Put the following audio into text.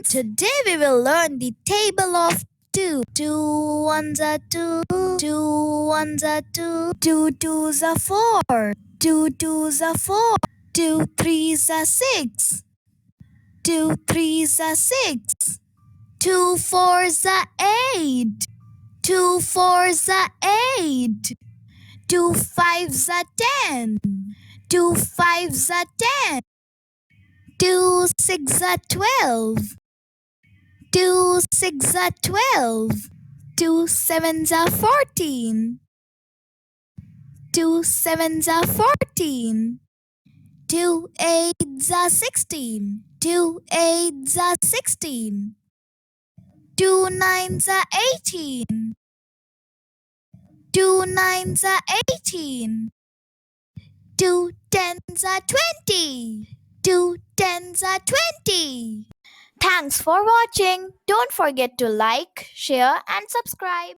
Today we will learn the table of 2. 2 ones are 2, 2 ones are 2, 2 twos are 4, 2 twos are 4, 2 threes are 6, 2 threes are 6, 2 fours are 8, 2 fours are 8, 2 fives are 10, 2 fives are 10, 2 six are 12, 2 six are 12, 2 sevens are 14, 2 sevens are 14, 2 eights are 16, 2 eights are 16, 2 nines are 18, 2 nines are 18, 2 tens are 20, 2 tens are 20. Thanks for watching. Don't forget to like, share and subscribe.